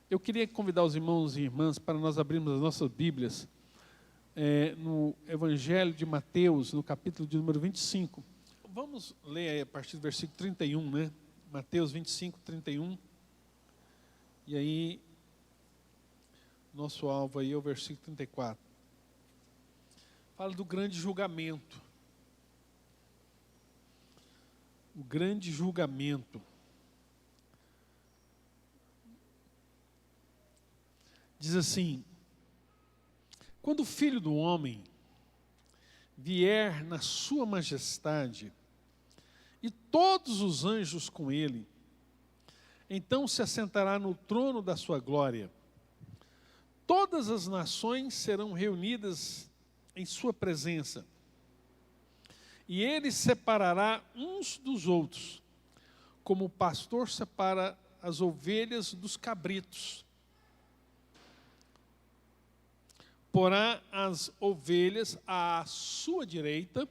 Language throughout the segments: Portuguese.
Eu queria convidar os irmãos e irmãs para nós abrirmos as nossas Bíblias no Evangelho de Mateus, no capítulo de número 25. Vamos ler aí a partir do versículo 31, né? Mateus 25, 31. E aí, nosso alvo aí é o versículo 34. Fala do grande julgamento. O grande julgamento. Diz assim: quando o Filho do Homem vier na sua majestade e todos os anjos com ele, então se assentará no trono da sua glória. Todas as nações serão reunidas em sua presença, e ele separará uns dos outros, como o pastor separa as ovelhas dos cabritos. Porá as ovelhas à sua direita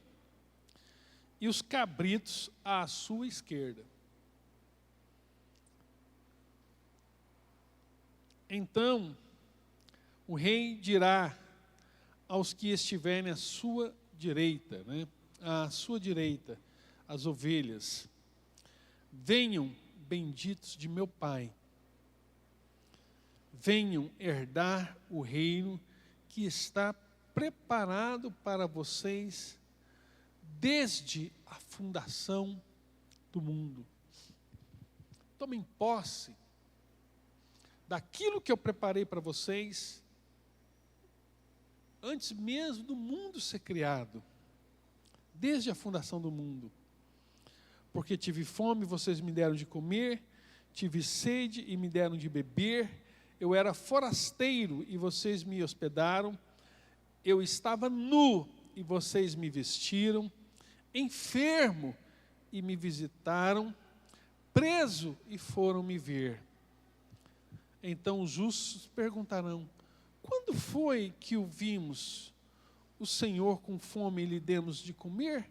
e os cabritos à sua esquerda. Então o rei dirá aos que estiverem à sua direita, à sua direita, as ovelhas: venham, benditos de meu Pai, venham herdar o reino que está preparado para vocês desde a fundação do mundo. Tomem posse daquilo que eu preparei para vocês antes mesmo do mundo ser criado, desde a fundação do mundo. Porque tive fome, vocês me deram de comer, tive sede e me deram de beber, eu era forasteiro e vocês me hospedaram, eu estava nu e vocês me vestiram, enfermo e me visitaram, preso e foram me ver. Então os justos perguntarão: quando foi que o vimos, o Senhor com fome e lhe demos de comer?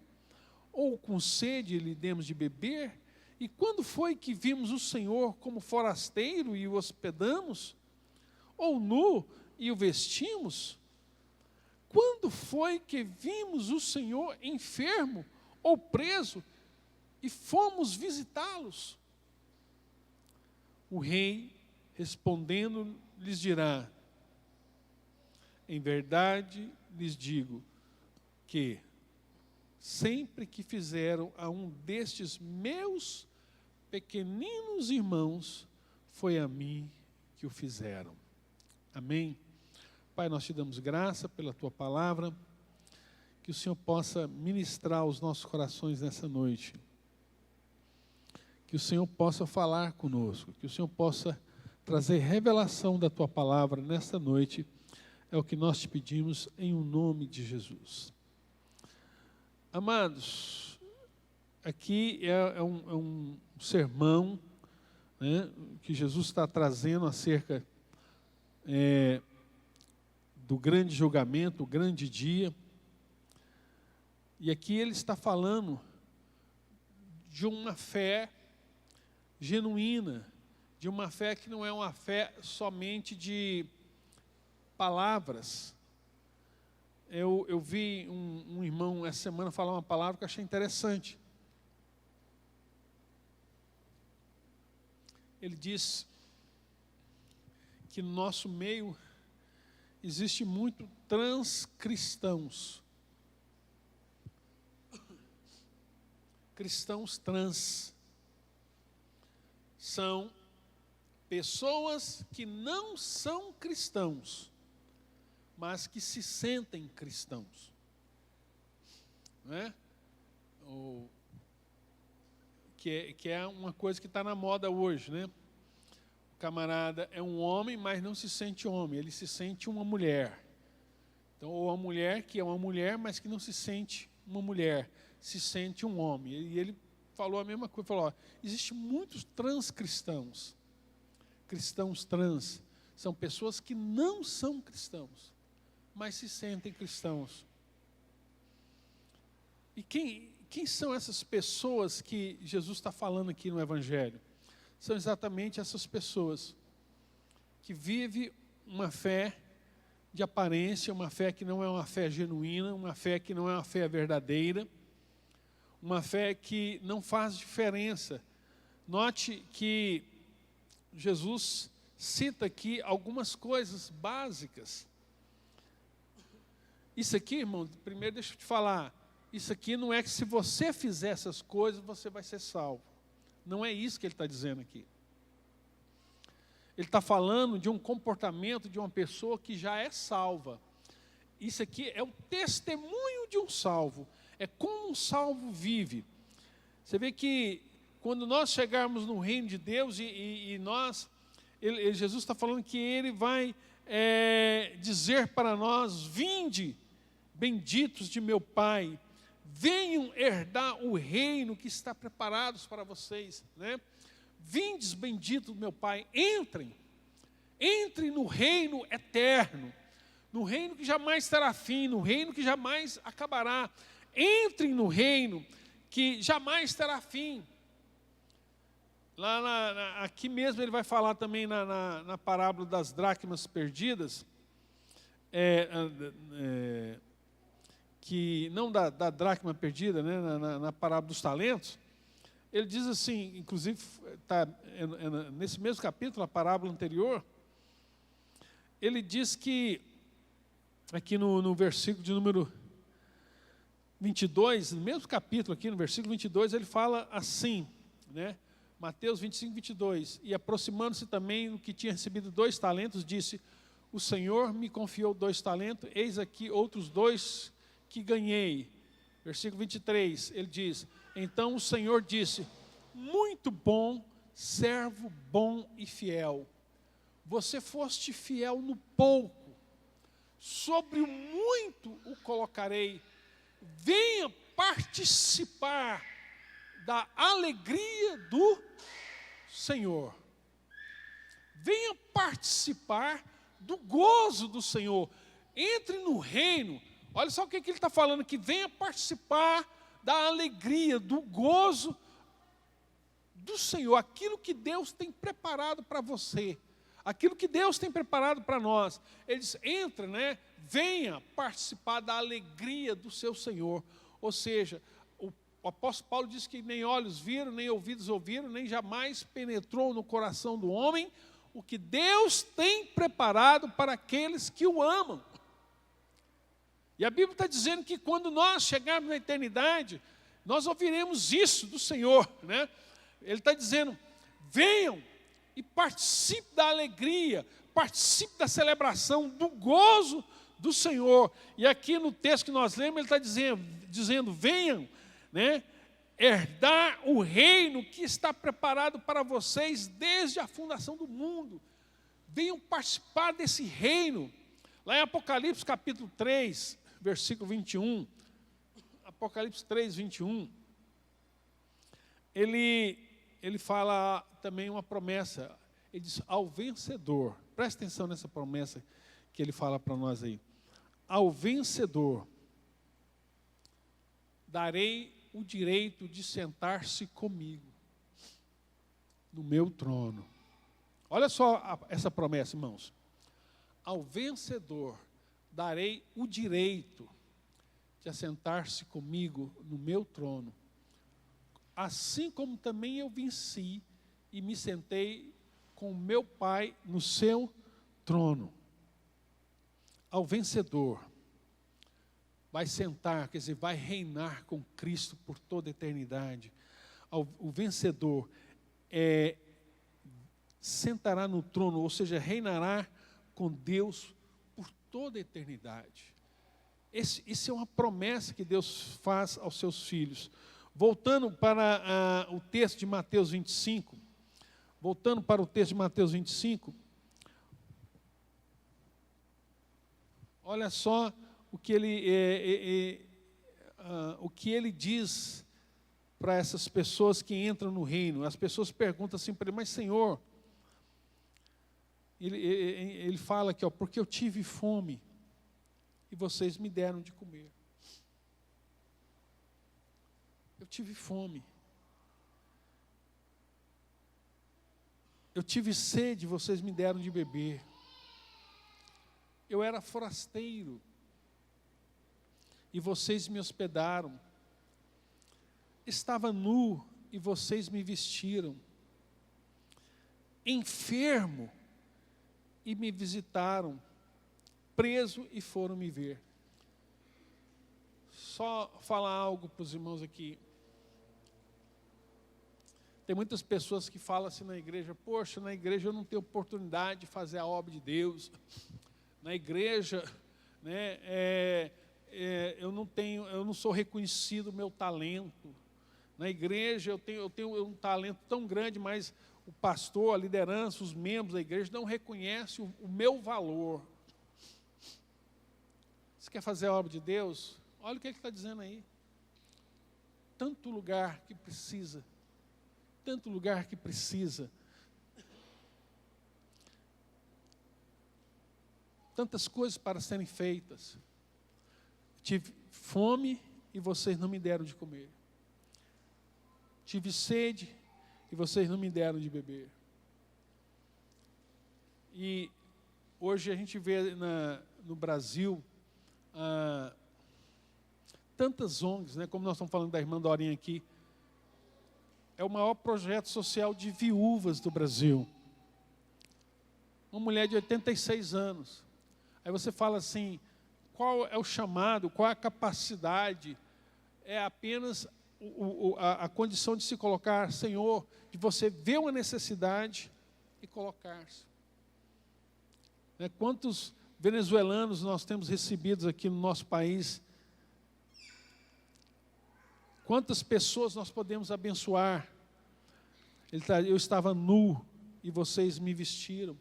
Ou com sede e lhe demos de beber? E quando foi que vimos o Senhor como forasteiro e o hospedamos? Ou nu e o vestimos? Quando foi que vimos o Senhor enfermo ou preso e fomos visitá-los? O rei, respondendo, lhes dirá: em verdade lhes digo que sempre que fizeram a um destes meus pequeninos irmãos, foi a mim que o fizeram. Amém? Pai, nós te damos graça pela tua palavra, que o Senhor possa ministrar aos nossos corações nessa noite, que o Senhor possa falar conosco, que o Senhor possa trazer revelação da tua palavra nesta noite. É o que nós te pedimos em o nome de Jesus. Amados, aqui é um sermão, né, que Jesus está trazendo acerca do grande julgamento, o grande dia. E aqui ele está falando de uma fé genuína, de uma fé que não é uma fé somente de palavras. Eu vi um irmão essa semana falar uma palavra que eu achei interessante. Ele diz que no nosso meio existe muito transcristãos. Cristãos trans. São pessoas que não são cristãos, mas que se sentem cristãos. Não é? Que é uma coisa que está na moda hoje, né? O camarada é um homem, mas não se sente homem, ele se sente uma mulher. Então, ou a mulher que é uma mulher, mas que não se sente uma mulher, se sente um homem. E ele falou a mesma coisa, falou: existem muitos transcristãos. Cristãos trans são pessoas que não são cristãos, mas se sentem cristãos. E quem são essas pessoas que Jesus está falando aqui no Evangelho? São exatamente essas pessoas que vive uma fé de aparência, uma fé que não é uma fé genuína, uma fé que não é uma fé verdadeira, uma fé que não faz diferença. Note que Jesus cita aqui algumas coisas básicas. Isso aqui, irmão, primeiro deixa eu te falar, isso aqui não é que se você fizer essas coisas, você vai ser salvo. Não é isso que ele está dizendo aqui. Ele está falando de um comportamento de uma pessoa que já é salva. Isso aqui é o testemunho de um salvo. É como um salvo vive. Você vê que quando nós chegarmos no reino de Deus Jesus está falando que Ele vai dizer para nós: vinde, benditos de meu Pai, venham herdar o reino que está preparado para vocês, né? Vindes, benditos do meu Pai, entrem no reino eterno, no reino que jamais terá fim, no reino que jamais acabará. Entrem no reino que jamais terá fim. Aqui mesmo ele vai falar também na parábola das dracmas perdidas, que não da dracma perdida, né, na parábola dos talentos. Ele diz assim, inclusive está nesse mesmo capítulo, a parábola anterior, ele diz que, aqui no versículo de número 22, no mesmo capítulo aqui, no versículo 22, ele fala assim, né? Mateus 25, 22, e aproximando-se também do que tinha recebido 2 talentos, disse: o Senhor me confiou 2 talentos, eis aqui outros 2 que ganhei. Versículo 23, ele diz: então o Senhor disse: muito bom, servo bom e fiel. Você foste fiel no pouco, sobre o muito o colocarei. Venha participar da alegria do Senhor. Venha participar do gozo do Senhor. Entre no reino. Olha só o que ele está falando aqui. Venha participar da alegria, do gozo do Senhor. Aquilo que Deus tem preparado para você. Aquilo que Deus tem preparado para nós. Ele diz: entra, né? Venha participar da alegria do seu Senhor. Ou seja, o apóstolo Paulo diz que nem olhos viram, nem ouvidos ouviram, nem jamais penetrou no coração do homem o que Deus tem preparado para aqueles que o amam. E a Bíblia está dizendo que quando nós chegarmos na eternidade, nós ouviremos isso do Senhor, né? Ele está dizendo: venham e participe da alegria, participe da celebração, do gozo do Senhor. E aqui no texto que nós lemos, ele está dizendo venham, né, herdar o reino que está preparado para vocês desde a fundação do mundo. Venham participar desse reino. Lá em Apocalipse capítulo 3, versículo 21, Apocalipse 3, 21, ele fala também uma promessa. Ele diz: ao vencedor, presta atenção nessa promessa que ele fala para nós aí. Ao vencedor darei o direito de sentar-se comigo no meu trono. Olha só essa promessa, irmãos. Ao vencedor darei o direito de assentar-se comigo no meu trono, assim como também eu venci e me sentei com o meu Pai no seu trono. Ao vencedor vai sentar, quer dizer, vai reinar com Cristo por toda a eternidade. O vencedor sentará no trono, ou seja, reinará com Deus por toda a eternidade. Isso é uma promessa que Deus faz aos seus filhos. Voltando para o texto de Mateus 25, olha só o que ele diz para essas pessoas que entram no reino. As pessoas perguntam assim para ele: mas Senhor, ele fala aqui, porque eu tive fome e vocês me deram de comer. Eu tive fome. Eu tive sede, vocês me deram de beber. Eu era forasteiro e vocês me hospedaram. Estava nu e vocês me vestiram. Enfermo e me visitaram. Preso e foram me ver. Só falar algo para os irmãos aqui. Tem muitas pessoas que falam assim na igreja: poxa, na igreja eu não tenho oportunidade de fazer a obra de Deus. Na igreja, né, eu não sou reconhecido o meu talento. Na igreja eu tenho um talento tão grande, mas o pastor, a liderança, os membros da igreja não reconhecem o meu valor. Você quer fazer a obra de Deus? Olha o que ele está dizendo aí. Tanto lugar que precisa. Tanto lugar que precisa. Tantas coisas para serem feitas. Tive fome e vocês não me deram de comer. Tive sede e vocês não me deram de beber. E hoje a gente vê no Brasil tantas ONGs, né, como nós estamos falando da irmã Dorinha aqui. É o maior projeto social de viúvas do Brasil. Uma mulher de 86 anos. Aí você fala assim, qual é o chamado, qual é a capacidade? É apenas a condição de se colocar, Senhor, de você ver uma necessidade e colocar-se. Né? Quantos venezuelanos nós temos recebidos aqui no nosso país? Quantas pessoas nós podemos abençoar? Eu estava nu e vocês me vestiram.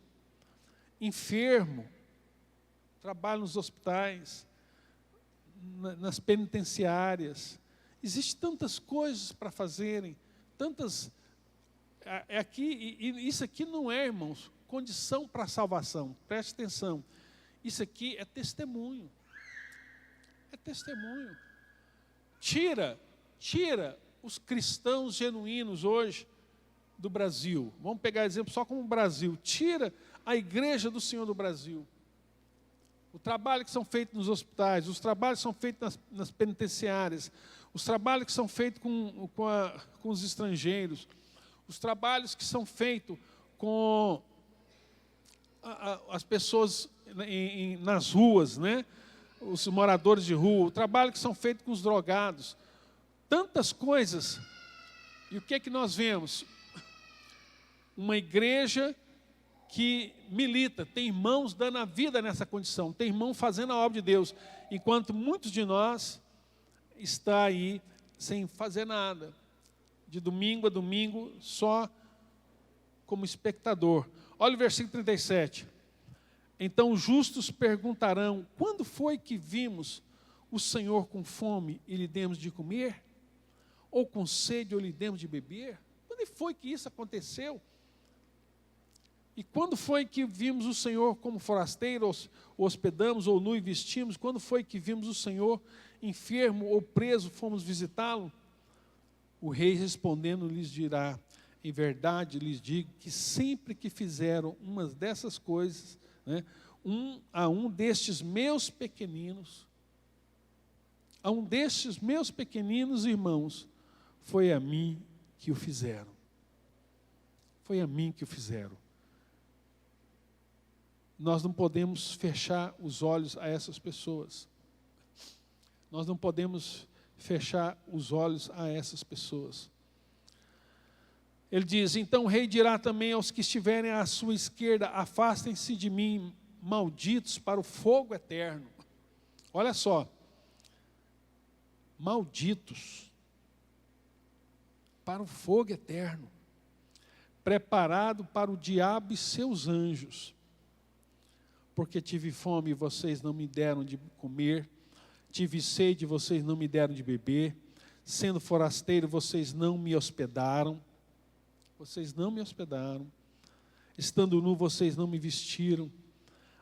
Enfermo, trabalho nos hospitais, nas penitenciárias. Existem tantas coisas para fazerem, tantas. Isso aqui não é, irmãos, condição para a salvação. Preste atenção. Isso aqui é testemunho. É testemunho. Tira os cristãos genuínos hoje do Brasil. Vamos pegar exemplo só como o Brasil. Tira a igreja do Senhor do Brasil. O trabalho que são feitos nos hospitais, os trabalhos que são feitos nas penitenciárias, os trabalhos que são feitos com os estrangeiros, os trabalhos que são feitos com as pessoas nas ruas, né? Os moradores de rua, o trabalho que são feitos com os drogados. Tantas coisas. E o que é que nós vemos? Uma igreja que milita, tem irmãos dando a vida nessa condição, tem irmão fazendo a obra de Deus, enquanto muitos de nós está aí sem fazer nada, de domingo a domingo, só como espectador. Olha o versículo 37. Então os justos perguntarão, quando foi que vimos o Senhor com fome e lhe demos de comer? Ou com sede ou lhe demos de beber? Quando foi que isso aconteceu? E quando foi que vimos o Senhor como forasteiro, o hospedamos, ou nu e vestimos? Quando foi que vimos o Senhor enfermo ou preso, fomos visitá-lo? O rei respondendo lhes dirá, em verdade lhes digo que sempre que fizeram umas dessas coisas, né, a um destes meus pequeninos irmãos, foi a mim que o fizeram. Foi a mim que o fizeram. Nós não podemos fechar os olhos a essas pessoas. Nós não podemos fechar os olhos a essas pessoas. Ele diz, então o rei dirá também aos que estiverem à sua esquerda, afastem-se de mim, malditos, para o fogo eterno. Olha só. Malditos para o fogo eterno, preparado para o diabo e seus anjos. Porque tive fome e vocês não me deram de comer, tive sede e vocês não me deram de beber, sendo forasteiro vocês não me hospedaram, estando nu vocês não me vestiram,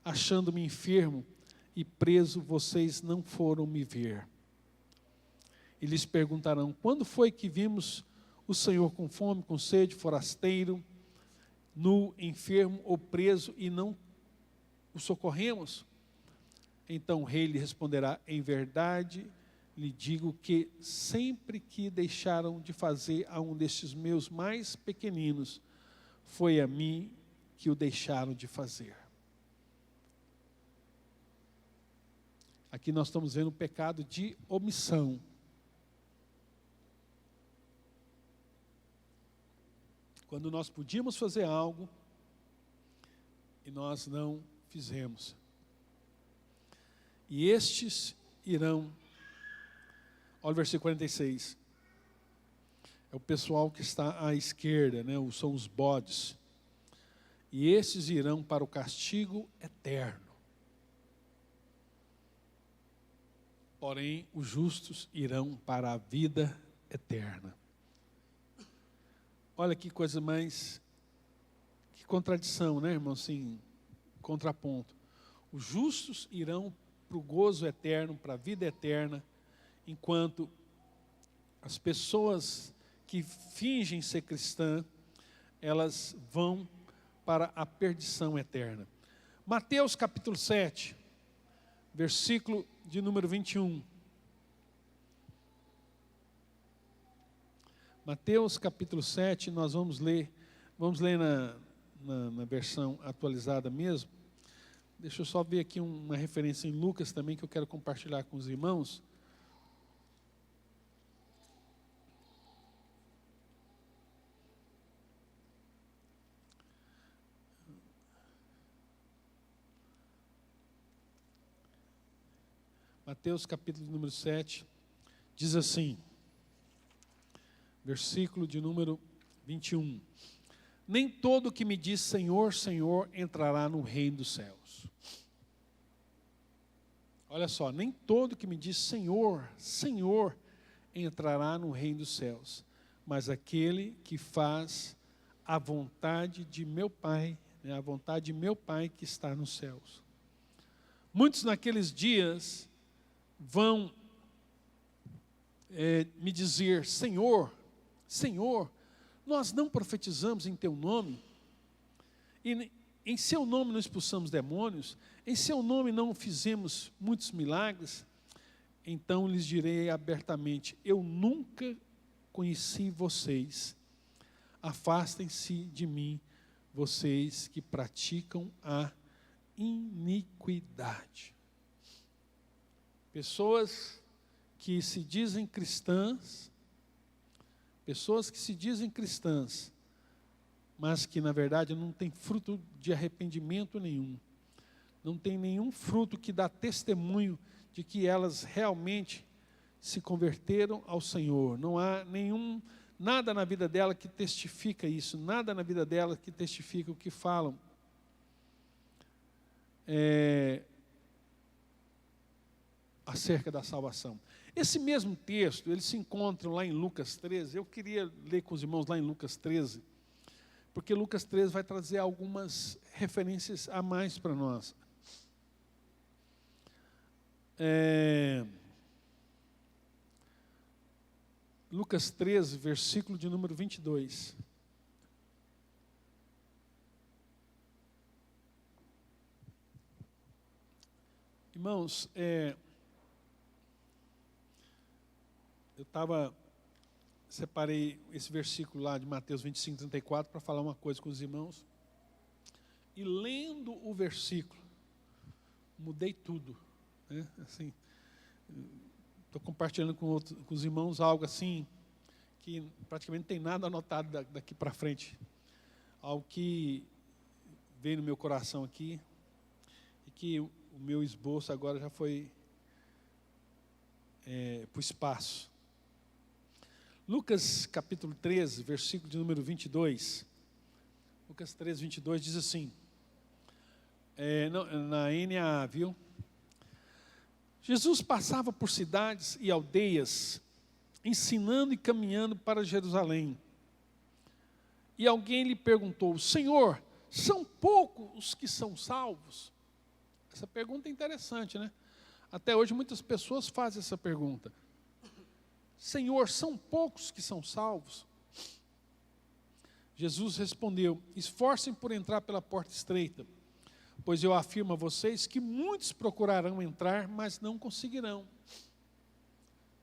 achando-me enfermo e preso vocês não foram me ver. E lhes perguntarão, quando foi que vimos o Senhor com fome, com sede, forasteiro, nu, enfermo ou preso, e não o socorremos? Então o rei lhe responderá: em verdade lhe digo que sempre que deixaram de fazer a um destes meus mais pequeninos, foi a mim que o deixaram de fazer. Aqui nós estamos vendo o pecado de omissão. Quando nós podíamos fazer algo e nós não fizemos. E estes irão, olha o versículo 46, é o pessoal que está à esquerda, né? São os bodes. E estes irão para o castigo eterno. Porém, os justos irão para a vida eterna. Olha que coisa mais, que contradição, né, irmão? Assim, contraponto. Os justos irão para o gozo eterno, para a vida eterna, enquanto as pessoas que fingem ser cristã, elas vão para a perdição eterna. Mateus capítulo 7, versículo de número 21. Mateus capítulo 7, nós vamos ler na versão atualizada mesmo. Deixa eu só ver aqui uma referência em Lucas também, que eu quero compartilhar com os irmãos. Mateus capítulo número 7, diz assim, versículo de número 21. Nem todo que me diz Senhor, Senhor, entrará no reino dos céus. Olha só, nem todo que me diz Senhor, Senhor, entrará no reino dos céus, mas aquele que faz a vontade de meu Pai, né, a vontade de meu Pai que está nos céus. Muitos naqueles dias vão me dizer, Senhor, Senhor, nós não profetizamos em teu nome, e em seu nome não expulsamos demônios, em seu nome não fizemos muitos milagres. Então lhes direi abertamente, eu nunca conheci vocês, afastem-se de mim, vocês que praticam a iniquidade. Pessoas que se dizem cristãs, mas que na verdade não tem fruto de arrependimento nenhum. Não tem nenhum fruto que dá testemunho de que elas realmente se converteram ao Senhor. Não há nada na vida dela que testifica isso, nada na vida dela que testifica o que falam. Acerca da salvação. Esse mesmo texto, ele se encontra lá em Lucas 13. Eu queria ler com os irmãos lá em Lucas 13, porque Lucas 13 vai trazer algumas referências a mais para nós. Lucas 13, versículo de número 22. Irmãos, separei esse versículo lá de Mateus 25, 34 para falar uma coisa com os irmãos. E lendo o versículo, mudei tudo. Né? Assim, estou compartilhando com os irmãos algo assim, que praticamente não tem nada anotado daqui para frente. Algo que veio no meu coração aqui, e que o meu esboço agora já foi para o espaço. Lucas capítulo 13, versículo de número 22. Lucas 13, 22 diz assim, na NAA, viu? Jesus passava por cidades e aldeias, ensinando e caminhando para Jerusalém. E alguém lhe perguntou, Senhor, são poucos os que são salvos? Essa pergunta é interessante, né? Até hoje muitas pessoas fazem essa pergunta. Senhor, são poucos que são salvos? Jesus respondeu: esforcem por entrar pela porta estreita, pois eu afirmo a vocês que muitos procurarão entrar, mas não conseguirão.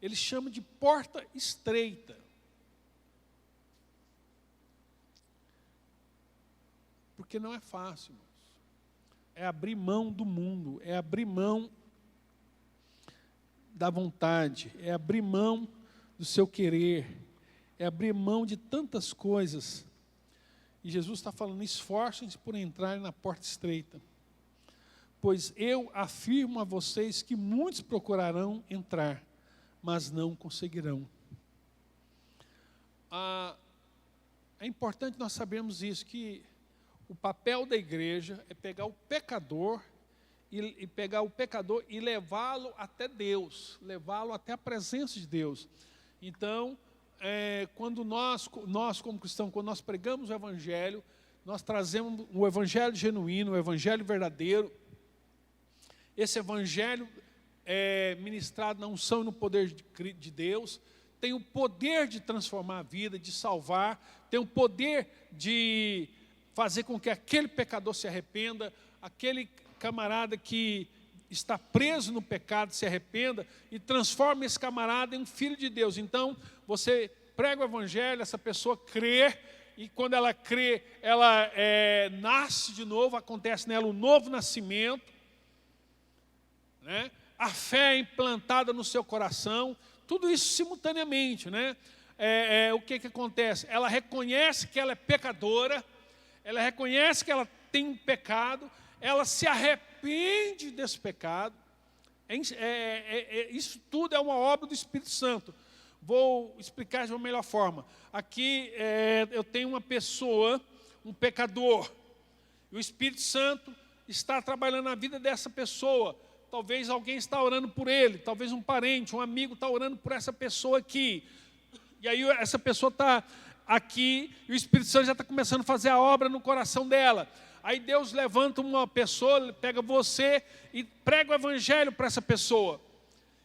Ele chama de porta estreita. Porque não é fácil, irmãos. É abrir mão do mundo, é abrir mão da vontade, é abrir mão do seu querer, é abrir mão de tantas coisas. E Jesus está falando: esforcem-se por entrar na porta estreita, pois eu afirmo a vocês que muitos procurarão entrar, mas não conseguirão. É importante nós sabermos isso, que o papel da igreja é pegar o pecador e levá-lo até Deus, levá-lo até a presença de Deus. Então, quando nós como cristãos, quando nós pregamos o Evangelho, nós trazemos o Evangelho genuíno, o Evangelho verdadeiro. Esse Evangelho ministrado na unção e no poder de Deus, tem o poder de transformar a vida, de salvar, tem o poder de fazer com que aquele pecador se arrependa, aquele camarada que está preso no pecado se arrependa e transforma esse camarada em um filho de Deus. Então, você prega o Evangelho, essa pessoa crê, e quando ela crê, ela nasce de novo, acontece nela um novo nascimento, né? A fé é implantada no seu coração, tudo isso simultaneamente, né? O que acontece? Ela reconhece que ela é pecadora, ela reconhece que ela tem um pecado, ela se arrepende desse pecado. Isso tudo é uma obra do Espírito Santo. Vou explicar de uma melhor forma. Aqui eu tenho uma pessoa, um pecador, e o Espírito Santo está trabalhando na vida dessa pessoa. Talvez alguém está orando por ele, talvez um parente, um amigo está orando por essa pessoa aqui. E aí essa pessoa está aqui e o Espírito Santo já está começando a fazer a obra no coração dela. Aí Deus levanta uma pessoa, pega você e prega o Evangelho para essa pessoa.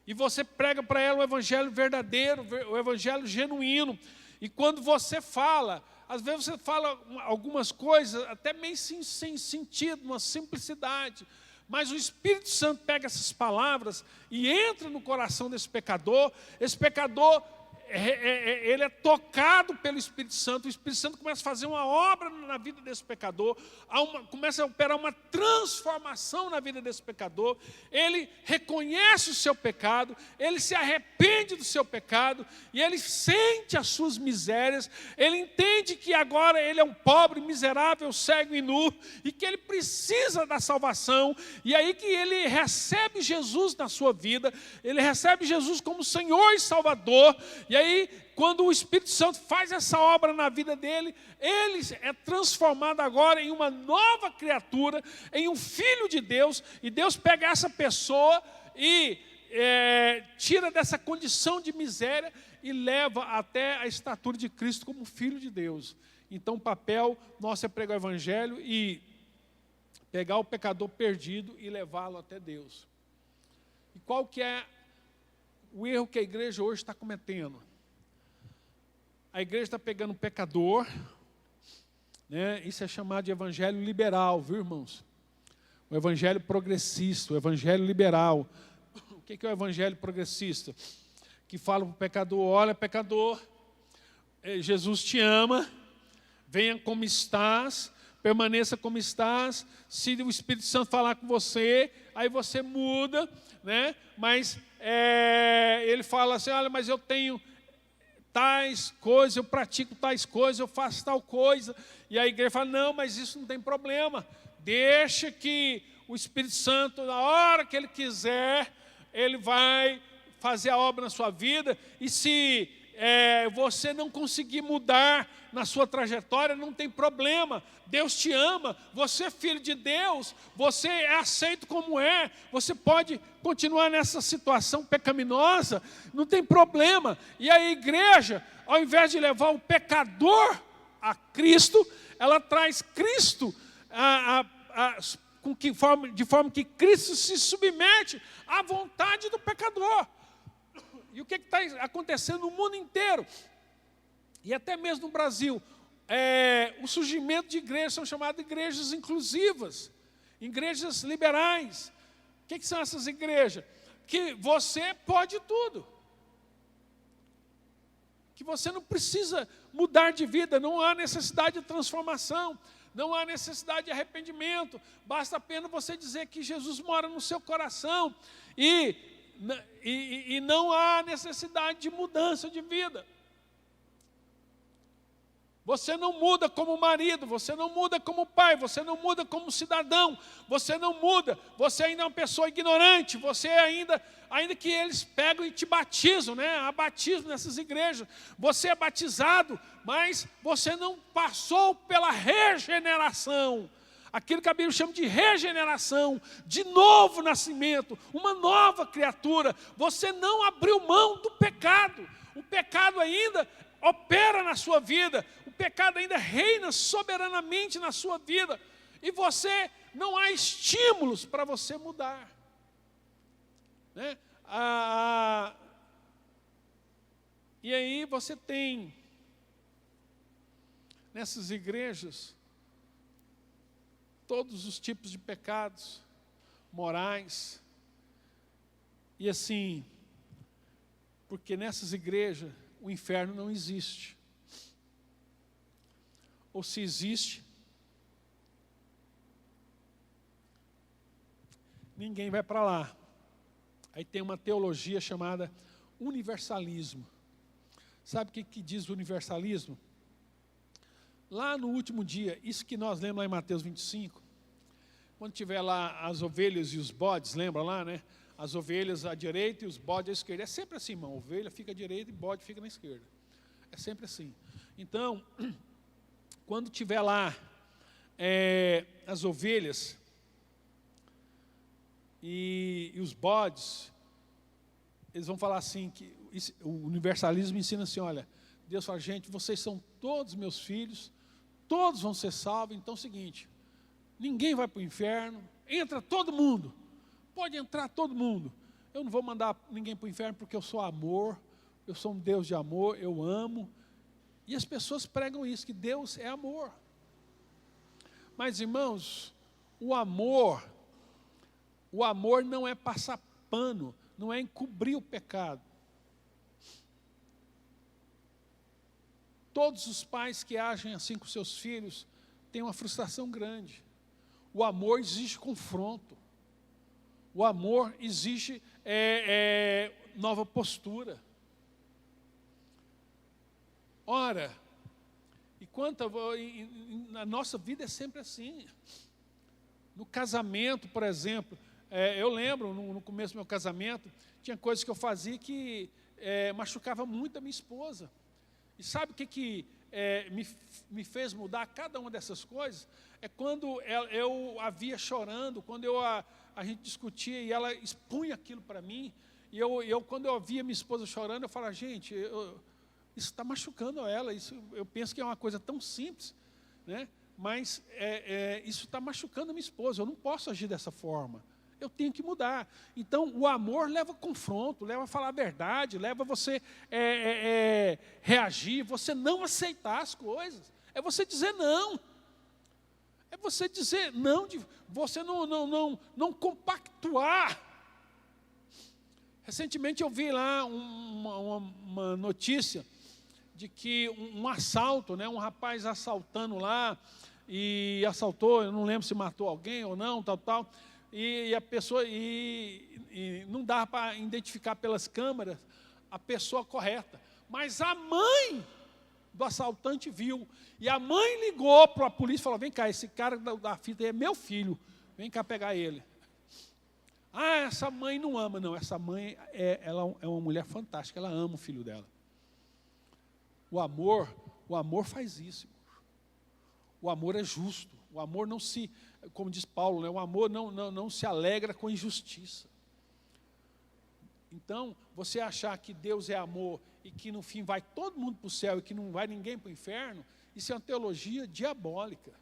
E você prega para ela o Evangelho verdadeiro, o Evangelho genuíno. E quando você fala, às vezes você fala algumas coisas até meio sem sentido, uma simplicidade. Mas o Espírito Santo pega essas palavras e entra no coração desse pecador. Esse pecador, ele é tocado pelo Espírito Santo. O Espírito Santo começa a fazer uma obra na vida desse pecador, começa a operar uma transformação na vida desse pecador. Ele reconhece o seu pecado, ele se arrepende do seu pecado e ele sente as suas misérias. Ele entende que agora ele é um pobre, miserável, cego e nu e que ele precisa da salvação. E aí que ele recebe Jesus na sua vida, ele recebe Jesus como Senhor e Salvador. E aí, quando o Espírito Santo faz essa obra na vida dele, ele é transformado agora em uma nova criatura, em um filho de Deus, e Deus pega essa pessoa e tira dessa condição de miséria e leva até a estatura de Cristo como filho de Deus. Então o papel nosso é pregar o Evangelho e pegar o pecador perdido e levá-lo até Deus. E qual que é o erro que a igreja hoje está cometendo? A igreja está pegando um pecador, né? Isso é chamado de evangelho liberal, viu, irmãos? O evangelho progressista, o evangelho liberal. O que é o evangelho progressista? Que fala para o pecador: olha, pecador, Jesus te ama, venha como estás, permaneça como estás. Se o Espírito Santo falar com você, aí você muda, né? Mas ele fala assim: olha, mas eu tenho tais coisas, eu pratico tais coisas, eu faço tal coisa. E a igreja fala: não, mas isso não tem problema. Deixa que o Espírito Santo, na hora que ele quiser, ele vai fazer a obra na sua vida. E se você não conseguir mudar na sua trajetória, não tem problema. Deus te ama, você é filho de Deus, você é aceito como é, você pode continuar nessa situação pecaminosa, não tem problema. E a igreja, ao invés de levar o pecador a Cristo, ela traz Cristo de forma que Cristo se submete à vontade do pecador. E o que está acontecendo no mundo inteiro? E até mesmo no Brasil, o surgimento de igrejas são chamadas igrejas inclusivas, igrejas liberais. O que são essas igrejas? Que você pode tudo. Que você não precisa mudar de vida, não há necessidade de transformação, não há necessidade de arrependimento, basta apenas você dizer que Jesus mora no seu coração e não há necessidade de mudança de vida. Você não muda como marido, você não muda como pai, você não muda como cidadão, você não muda, você ainda é uma pessoa ignorante, você ainda que eles pegam e te batizam, né? Há batismo nessas igrejas, você é batizado, mas você não passou pela regeneração, aquilo que a Bíblia chama de regeneração, de novo nascimento, uma nova criatura, você não abriu mão do pecado, o pecado ainda opera na sua vida, o pecado ainda reina soberanamente na sua vida, e você, não há estímulos para você mudar, né? E aí você tem, nessas igrejas, todos os tipos de pecados morais, e assim, porque nessas igrejas, o inferno não existe. Ou se existe, ninguém vai para lá. Aí tem uma teologia chamada universalismo. Sabe o que diz o universalismo? Lá no último dia, isso que nós lemos lá em Mateus 25, quando tiver lá as ovelhas e os bodes, lembra lá, né? As ovelhas à direita e os bodes à esquerda. É sempre assim, irmão. Ovelha fica à direita e bode fica na esquerda. É sempre assim. Então, quando tiver lá as ovelhas e os bodes, eles vão falar assim, que o universalismo ensina assim, olha, Deus fala, gente, vocês são todos meus filhos, todos vão ser salvos, então é o seguinte, ninguém vai para o inferno, entra todo mundo. Pode entrar todo mundo. Eu não vou mandar ninguém para o inferno porque eu sou amor, eu sou um Deus de amor, eu amo. E as pessoas pregam isso, que Deus é amor. Mas, irmãos, o amor não é passar pano, não é encobrir o pecado. Todos os pais que agem assim com seus filhos têm uma frustração grande. O amor exige confronto. O amor exige nova postura. Ora, na nossa vida é sempre assim. No casamento, por exemplo, eu lembro, no começo do meu casamento, tinha coisas que eu fazia que machucava muito a minha esposa. E sabe o que me fez mudar cada uma dessas coisas? É quando eu a via chorando, quando a gente discutia e ela expunha aquilo para mim, e quando eu via minha esposa chorando, eu falava, gente, isso está machucando ela, isso, eu penso que é uma coisa tão simples, né? Mas isso está machucando a minha esposa, eu não posso agir dessa forma, eu tenho que mudar. Então, o amor leva confronto, leva a falar a verdade, leva você reagir, você não aceitar as coisas, é você dizer não. É você dizer não, você não compactuar. Recentemente eu vi lá uma notícia de que um assalto, né, um rapaz assaltando lá, e assaltou, eu não lembro se matou alguém ou não, tal, e a pessoa, e não dá para identificar pelas câmeras a pessoa correta. Mas a mãe do assaltante viu, e a mãe ligou para a polícia e falou, vem cá, esse cara da fita aí é meu filho, vem cá pegar ele. Ah, essa mãe não ama, não, essa mãe ela é uma mulher fantástica, ela ama o filho dela. O amor faz isso. O amor é justo, o amor não se, como diz Paulo, né, o amor não se alegra com injustiça. Então, você achar que Deus é amor e que no fim vai todo mundo para o céu e que não vai ninguém para o inferno, isso é uma teologia diabólica.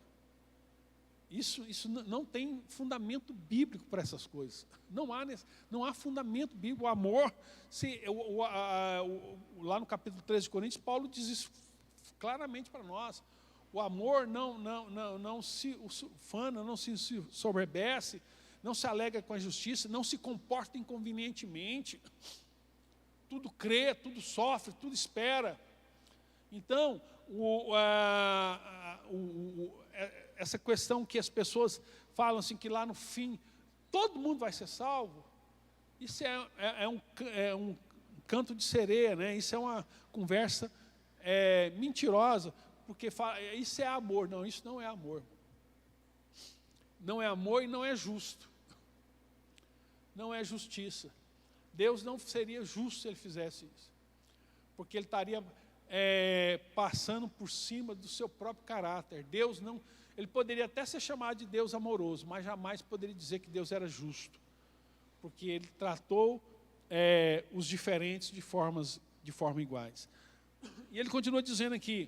Isso não tem fundamento bíblico para essas coisas. Não há fundamento bíblico. O amor, lá no capítulo 13 de Coríntios, Paulo diz isso claramente para nós. o amor não se ufana, não se soberbece, não se alegra com a justiça, não se comporta inconvenientemente. Tudo crê, tudo sofre, tudo espera. Então, essa questão que as pessoas falam assim, que lá no fim todo mundo vai ser salvo, isso é um canto de sereia, né? Isso é uma conversa mentirosa, porque isso é amor. Não, isso não é amor. Não é amor e não é justo. Não é justiça. Deus não seria justo se Ele fizesse isso, porque Ele estaria passando por cima do seu próprio caráter. Deus não, Ele poderia até ser chamado de Deus amoroso, mas jamais poderia dizer que Deus era justo, porque Ele tratou os diferentes de forma iguais. E Ele continua dizendo aqui,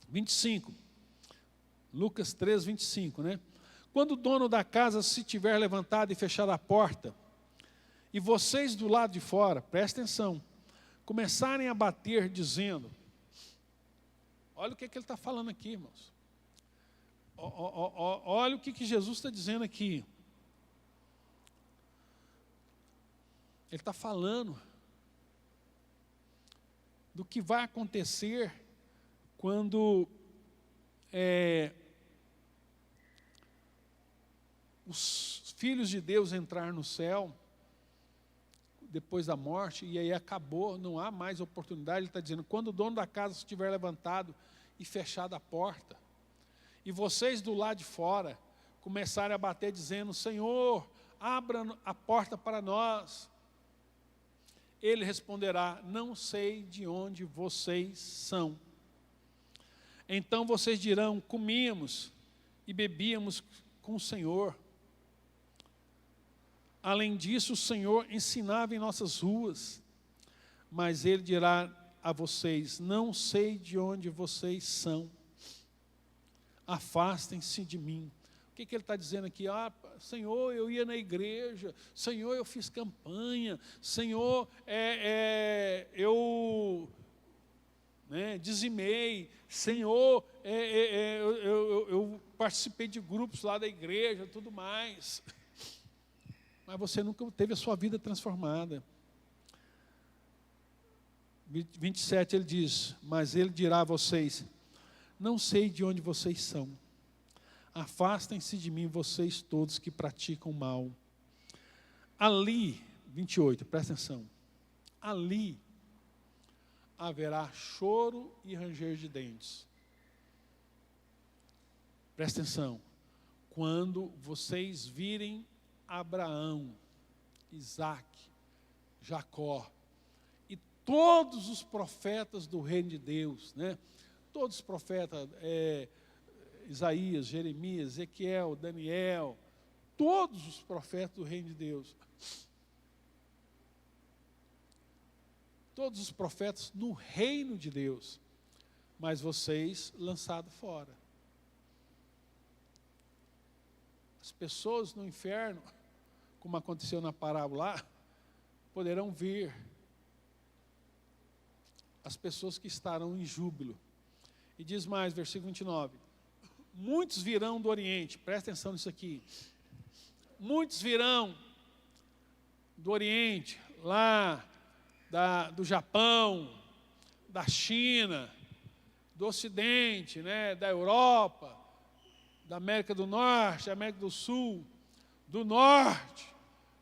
25, Lucas 3, 25, né? Quando o dono da casa se tiver levantado e fechado a porta, e vocês do lado de fora, presta atenção, começarem a bater dizendo, olha o que ele está falando aqui, irmãos. Olha o que Jesus está dizendo aqui. Ele está falando do que vai acontecer quando os filhos de Deus entrar no céu, depois da morte, e aí acabou, não há mais oportunidade. Ele está dizendo, quando o dono da casa estiver levantado e fechado a porta, e vocês do lado de fora começarem a bater dizendo, Senhor, abra a porta para nós, Ele responderá, não sei de onde vocês são. Então vocês dirão, comíamos e bebíamos com o Senhor. Além disso, o Senhor ensinava em nossas ruas, mas Ele dirá a vocês, não sei de onde vocês são, afastem-se de mim. O que Ele está dizendo aqui? Senhor, eu ia na igreja, Senhor, eu fiz campanha, Senhor, eu dizimei, Senhor, eu participei de grupos lá da igreja, tudo mais. Mas você nunca teve a sua vida transformada. 27 ele diz, mas Ele dirá a vocês, não sei de onde vocês são, afastem-se de mim vocês todos que praticam mal. Ali, 28, presta atenção, ali haverá choro e ranger de dentes. Presta atenção, quando vocês virem Abraão, Isaac, Jacó e todos os profetas do reino de Deus, né? Todos os profetas, Isaías, Jeremias, Ezequiel, Daniel, todos os profetas do reino de Deus, todos os profetas no reino de Deus, mas vocês lançados fora. As pessoas no inferno, como aconteceu na parábola lá, poderão vir as pessoas que estarão em júbilo. E diz mais, versículo 29, muitos virão do Oriente, presta atenção nisso aqui, muitos virão do Oriente, lá do Japão, da China, do Ocidente, né, da Europa, da América do Norte, América do Sul, do Norte,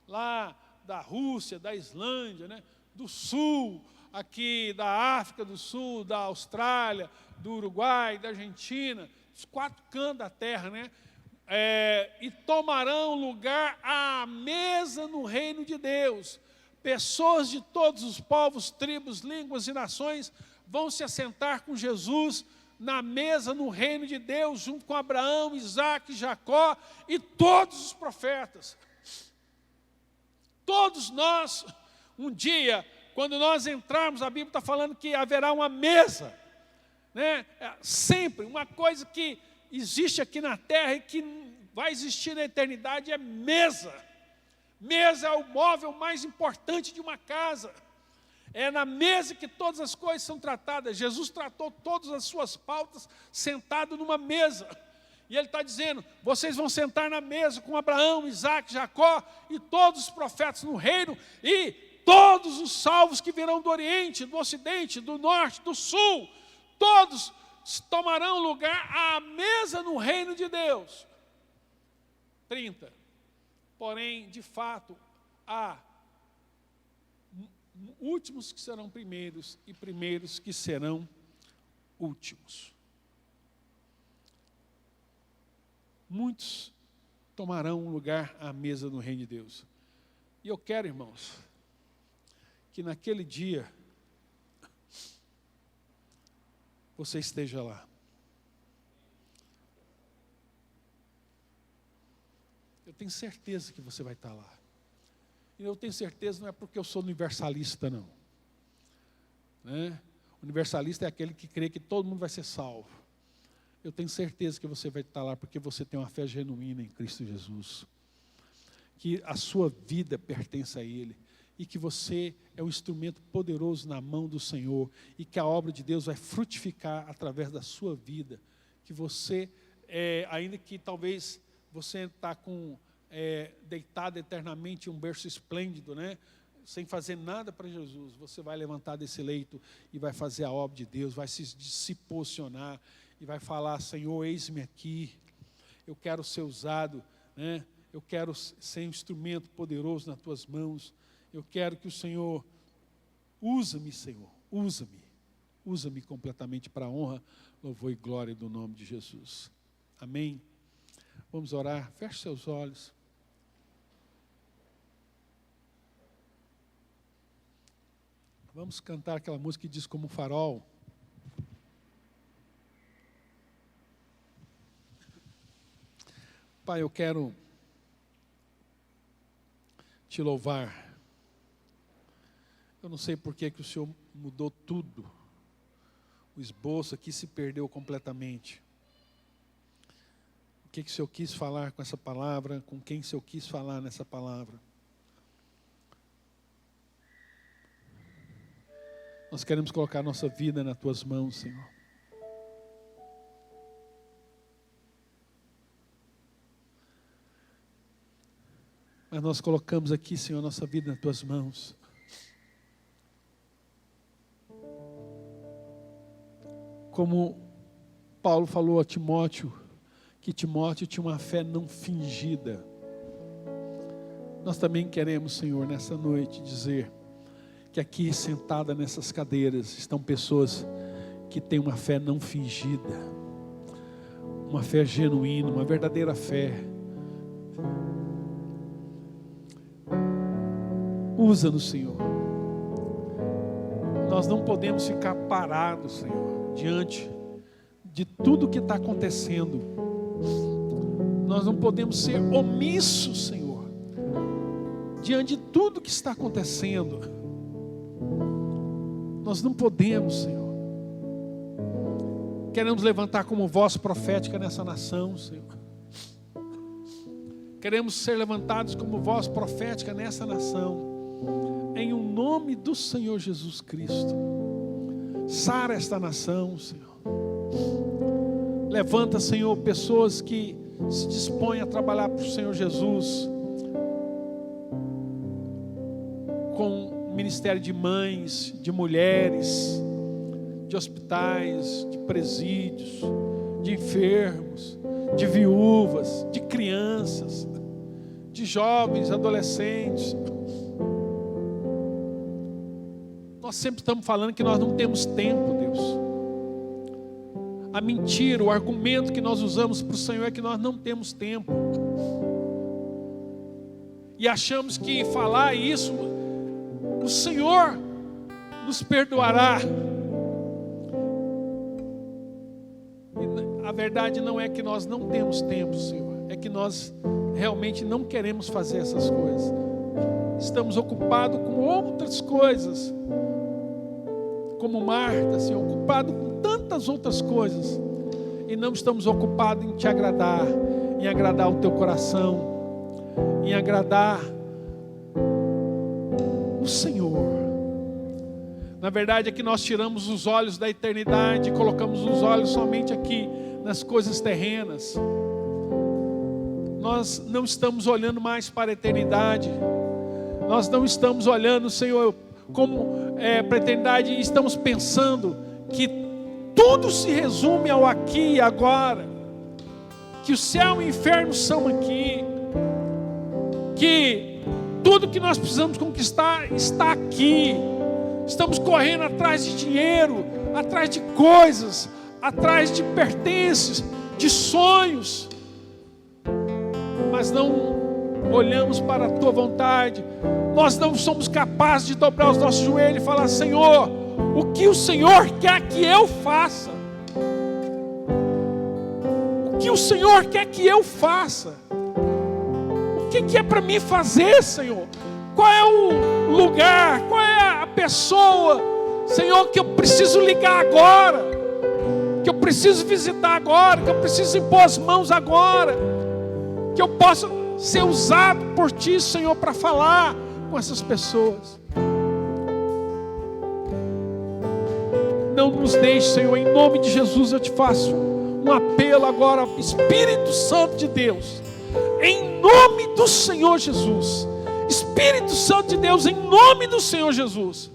lá da Rússia, da Islândia, né, do Sul, aqui da África do Sul, da Austrália, do Uruguai, da Argentina, os 4 cantos da terra, né, e tomarão lugar à mesa no reino de Deus. Pessoas de todos os povos, tribos, línguas e nações vão se assentar com Jesus na mesa no reino de Deus, junto com Abraão, Isaac, Jacó e todos os profetas. Todos nós, um dia, quando nós entrarmos, a Bíblia está falando que haverá uma mesa, né? Sempre, uma coisa que existe aqui na terra e que vai existir na eternidade é mesa. Mesa é o móvel mais importante de uma casa. É na mesa que todas as coisas são tratadas. Jesus tratou todas as suas pautas sentado numa mesa. E Ele está dizendo, vocês vão sentar na mesa com Abraão, Isaac, Jacó e todos os profetas no reino, e todos os salvos que virão do Oriente, do Ocidente, do Norte, do Sul, todos tomarão lugar à mesa no reino de Deus. 30. Porém, de fato, há últimos que serão primeiros e primeiros que serão últimos. Muitos tomarão lugar à mesa no reino de Deus. E eu quero, irmãos, que naquele dia você esteja lá. Eu tenho certeza que você vai estar lá. E eu tenho certeza, não é porque eu sou universalista, não. Né? Universalista é aquele que crê que todo mundo vai ser salvo. Eu tenho certeza que você vai estar lá porque você tem uma fé genuína em Cristo Jesus. Que a sua vida pertence a Ele. E que você é um instrumento poderoso na mão do Senhor. E que a obra de Deus vai frutificar através da sua vida. Que você, ainda que talvez você está deitado eternamente em um berço esplêndido, né? Sem fazer nada para Jesus, você vai levantar desse leito e vai fazer a obra de Deus, vai se posicionar e vai falar, Senhor, eis-me aqui, eu quero ser usado, né? Eu quero ser um instrumento poderoso nas tuas mãos, eu quero que o Senhor, usa-me, Senhor, usa-me completamente para a honra, louvor e glória do nome de Jesus. Amém? Vamos orar, feche seus olhos. Vamos cantar aquela música que diz como um farol. Pai, eu quero te louvar. Eu não sei por que o Senhor mudou tudo. O esboço aqui se perdeu completamente. O que o Senhor quis falar com essa palavra, com quem o Senhor quis falar nessa palavra. Nós queremos colocar nossa vida nas tuas mãos, Senhor. Mas nós colocamos aqui, Senhor, nossa vida nas tuas mãos. Como Paulo falou a Timóteo, que Timóteo tinha uma fé não fingida. Nós também queremos, Senhor, nessa noite dizer que aqui sentada nessas cadeiras estão pessoas que têm uma fé não fingida, uma fé genuína, uma verdadeira fé. Usa-nos, Senhor. Nós não podemos ficar parados, Senhor, diante de tudo que está acontecendo. Nós não podemos ser omissos, Senhor, diante de tudo que está acontecendo. Nós não podemos, Senhor. Queremos levantar como voz profética nessa nação, Senhor. Queremos ser levantados como voz profética nessa nação, em um nome do Senhor Jesus Cristo. Sara esta nação, Senhor. Levanta, Senhor, pessoas que se dispõem a trabalhar para o Senhor Jesus, com ministério de mães, de mulheres, de hospitais, de presídios, de enfermos, de viúvas, de crianças, de jovens, adolescentes. Nós sempre estamos falando que nós não temos tempo, Deus. A mentira, o argumento que nós usamos para o Senhor é que nós não temos tempo. E achamos que falar isso, o Senhor nos perdoará. E a verdade não é que nós não temos tempo, Senhor. É que nós realmente não queremos fazer essas coisas. Estamos ocupados com outras coisas. Como Marta, Senhor, ocupados com tantas outras coisas. E não estamos ocupados em te agradar, em agradar o teu coração, em agradar o Senhor. Na verdade é que nós tiramos os olhos da eternidade e colocamos os olhos somente aqui, nas coisas terrenas. Nós não estamos olhando mais para a eternidade. Nós não estamos olhando, Senhor, como para a eternidade, e estamos pensando que tudo se resume ao aqui e agora. Que o céu e o inferno são aqui. Que tudo que nós precisamos conquistar está aqui. Estamos correndo atrás de dinheiro, atrás de coisas, atrás de pertences, de sonhos, mas não olhamos para a Tua vontade. Nós não somos capazes de dobrar os nossos joelhos e falar: Senhor, o que o Senhor quer que eu faça? O que o Senhor quer que eu faça? O que é para mim fazer, Senhor? Qual é o lugar, qual é a pessoa, Senhor, que eu preciso ligar agora, que eu preciso visitar agora, que eu preciso impor as mãos agora, que eu possa ser usado por Ti, Senhor, para falar com essas pessoas. Não nos deixe, Senhor, em nome de Jesus eu te faço um apelo agora, Espírito Santo de Deus, em nome do Senhor Jesus. Espírito Santo de Deus, em nome do Senhor Jesus,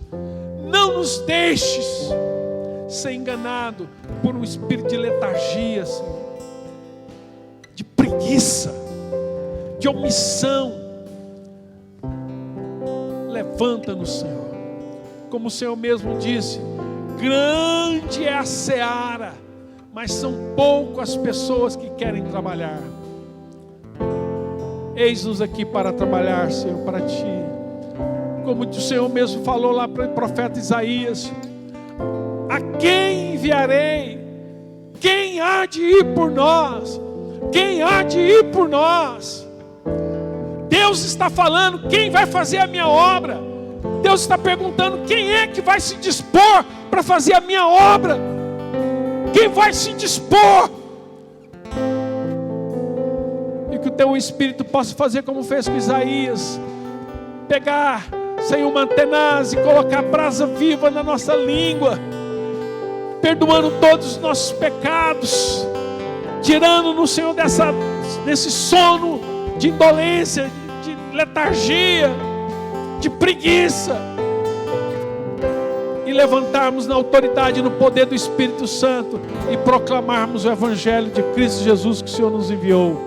não nos deixes ser enganado por um espírito de letargia, Senhor, de preguiça, de omissão. Levanta-nos, Senhor, como o Senhor mesmo disse: grande é a seara, mas são poucas as pessoas que querem trabalhar. Eis-nos aqui para trabalhar, Senhor, para Ti. Como o Senhor mesmo falou lá para o profeta Isaías: a quem enviarei? Quem há de ir por nós? Quem há de ir por nós? Deus está falando: quem vai fazer a minha obra? Deus está perguntando: quem é que vai se dispor para fazer a minha obra? Quem vai se dispor? E que o Teu Espírito possa fazer como fez com Isaías, pegar, Senhor, uma tenaz e colocar brasa viva na nossa língua, perdoando todos os nossos pecados, tirando-nos, Senhor, desse sono de indolência, de letargia, de preguiça, e levantarmos na autoridade e no poder do Espírito Santo e proclamarmos o Evangelho de Cristo Jesus que o Senhor nos enviou,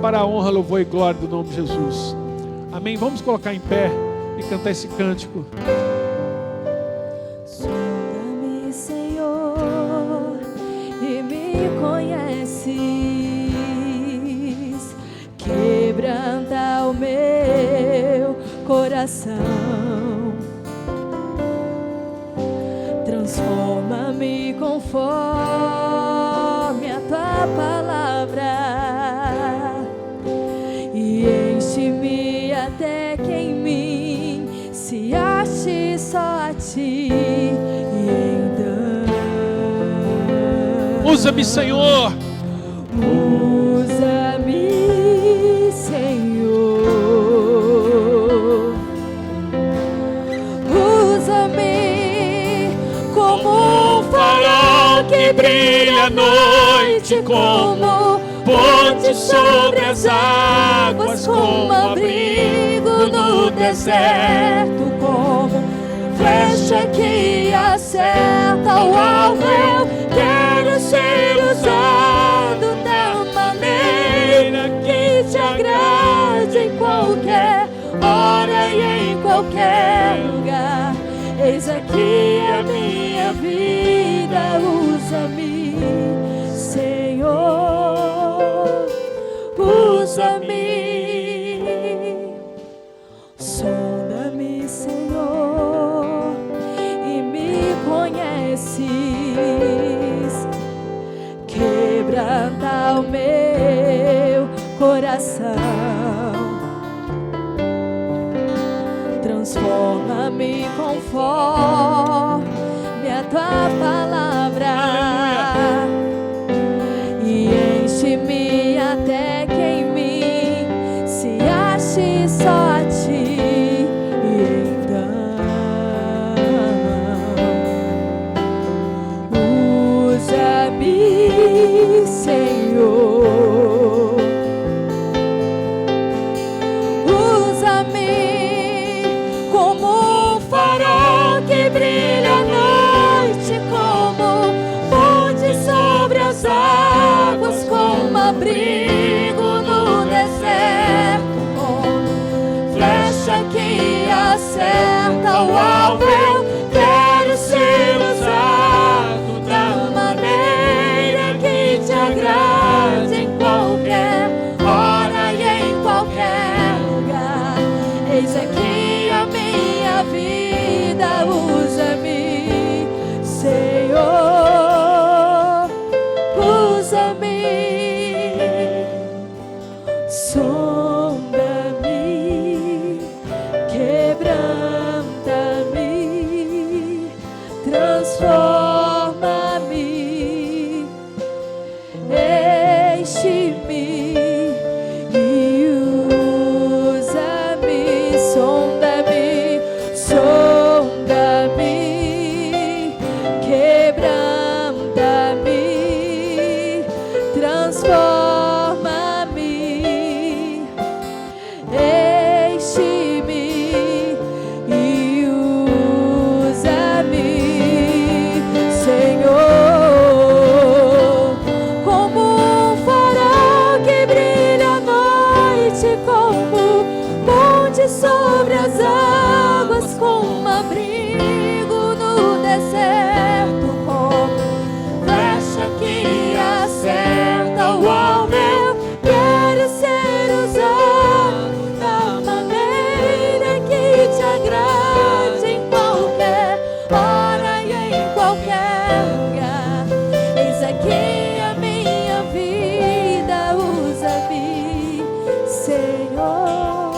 para a honra, louvor e glória do nome de Jesus. Amém? Vamos colocar em pé e cantar esse cântico. Sonda-me, Senhor, e me conheces, quebranta o meu coração, transforma-me conforme a Tua palavra, e enche-me até que em mim se ache só a Ti. E então Usa-me, Senhor. Usa-me, Senhor. Usa-me como um farol que brilha à noite, como ponte sobre as águas, como abrigo no deserto, como flecha que acerta o alvo. Eu quero ser usado da maneira que Te agrade, em qualquer hora e em qualquer lugar. Eis aqui a minha vida, usa-me, Senhor. Usa-me, sonda-me, Senhor, e me conheces, quebranta o meu coração, transforma-me conforme a Tua palavra, e enche-me até que em mim se ache só a Ti. E então o alvo, eu quero ser usado da maneira que te agrade, em qualquer hora e em qualquer lugar. Eis aqui a minha vida, usa-me, Senhor, usa-me. Sonda-me, quebranta-me, transforma-me, enche-me e usa-me. Sonda-me, sonda-me, quebranta-me, transforma-me, enche-me e usa-me, Senhor, como um farol que brilha à noite, como ponte sobre as águas, como abrigo no deserto, como flecha que acerta o alvo. Eu quero ser usado da maneira que te agrade, em qualquer hora e em qualquer lugar. Eis aqui a minha vida, usa-me, Senhor,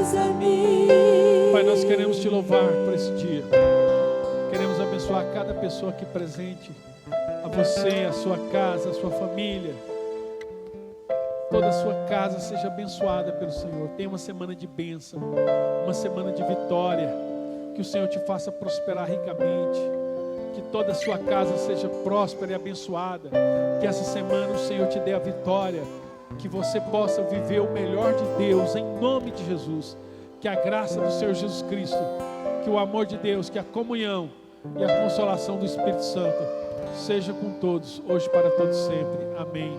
usa-me. Pai, nós queremos te louvar por esse dia. Queremos abençoar cada pessoa aqui presente, a você, a sua casa, a sua família. Toda a sua casa seja abençoada pelo Senhor. Tenha uma semana de bênção, uma semana de vitória. Que o Senhor te faça prosperar ricamente. Que toda a sua casa seja próspera e abençoada. Que essa semana o Senhor te dê a vitória. Que você possa viver o melhor de Deus, em nome de Jesus. Que a graça do Senhor Jesus Cristo, que o amor de Deus, que a comunhão e a consolação do Espírito Santo seja com todos, hoje para todos sempre. Amém.